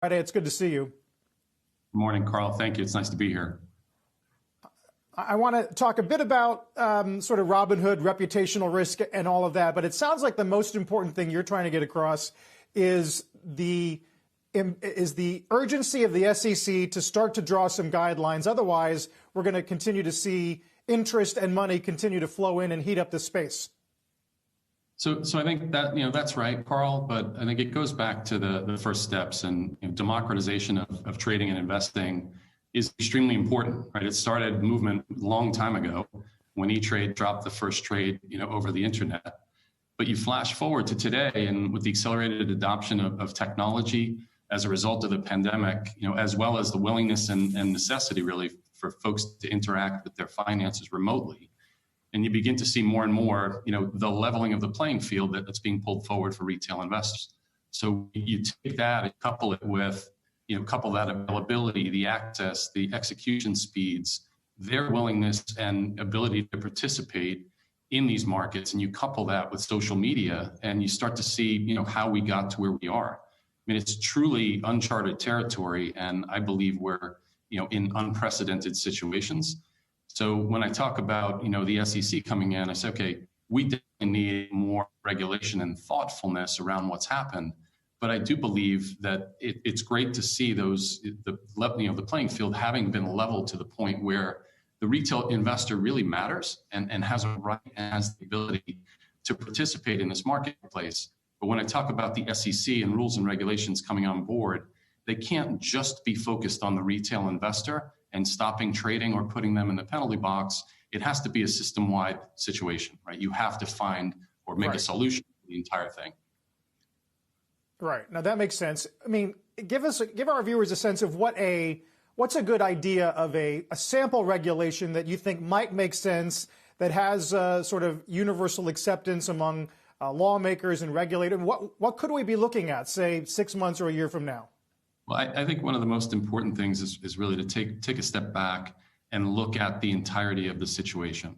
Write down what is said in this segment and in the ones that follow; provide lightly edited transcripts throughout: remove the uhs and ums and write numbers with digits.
Friday. It's good to see you. Good morning, Carl. Thank you. It's nice to be here. I want to talk a bit about sort of Robinhood, reputational risk, and all of that. But it sounds like the most important thing you're trying to get across is the urgency of the SEC to start to draw some guidelines. Otherwise, we're going to continue to see interest and money continue to flow in and heat up the space. So I think that, that's right, Carl, but I think it goes back to the first steps, and democratization of trading and investing is extremely important, right? It started a movement a long time ago when E-Trade dropped the first trade, over the internet. But you flash forward to today, and with the accelerated adoption of technology as a result of the pandemic, as well as the willingness and necessity really for folks to interact with their finances remotely, and you begin to see more and more, the leveling of the playing field that's being pulled forward for retail investors. So you take that and couple it with, couple that availability, the access, the execution speeds, their willingness and ability to participate in these markets, and you couple that with social media, and you start to see, how we got to where we are. I mean, it's truly uncharted territory, and I believe we're, in unprecedented situations. So when I talk about, the SEC coming in, I say, okay, we definitely need more regulation and thoughtfulness around what's happened. But I do believe that it's great to see the playing field having been leveled to the point where the retail investor really matters and has a right and has the ability to participate in this marketplace. But when I talk about the SEC and rules and regulations coming on board, they can't just be focused on the retail investor and stopping trading or putting them in the penalty box. It has to be a system-wide situation, right? You have to find or make a solution for the entire thing. Right. Now that makes sense. I mean, give our viewers a sense of what's a good idea of a sample regulation that you think might make sense, that has sort of universal acceptance among lawmakers and regulators. What could we be looking at, say, 6 months or a year from now? Well, I think one of the most important things is really to take a step back and look at the entirety of the situation.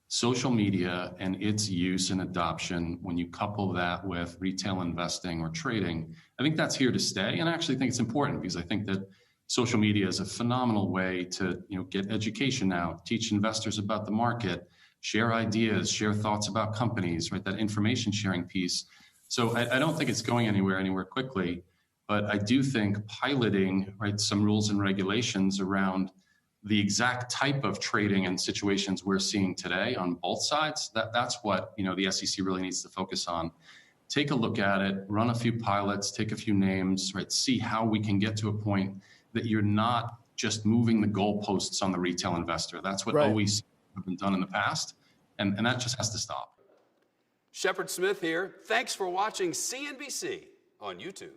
Social media and its use and adoption, when you couple that with retail investing or trading, I think that's here to stay. And I actually think it's important because I think that social media is a phenomenal way to get education out, teach investors about the market, share ideas, share thoughts about companies, right? That information sharing piece. So I don't think it's going anywhere quickly. But I do think piloting, right, some rules and regulations around the exact type of trading and situations we're seeing today on both sides, that's what the SEC really needs to focus on. Take a look at it, run a few pilots, take a few names, right, see how we can get to a point that you're not just moving the goalposts on the retail investor. That's what always have been done in the past, and that just has to stop. Shepard Smith here. Thanks for watching CNBC on YouTube.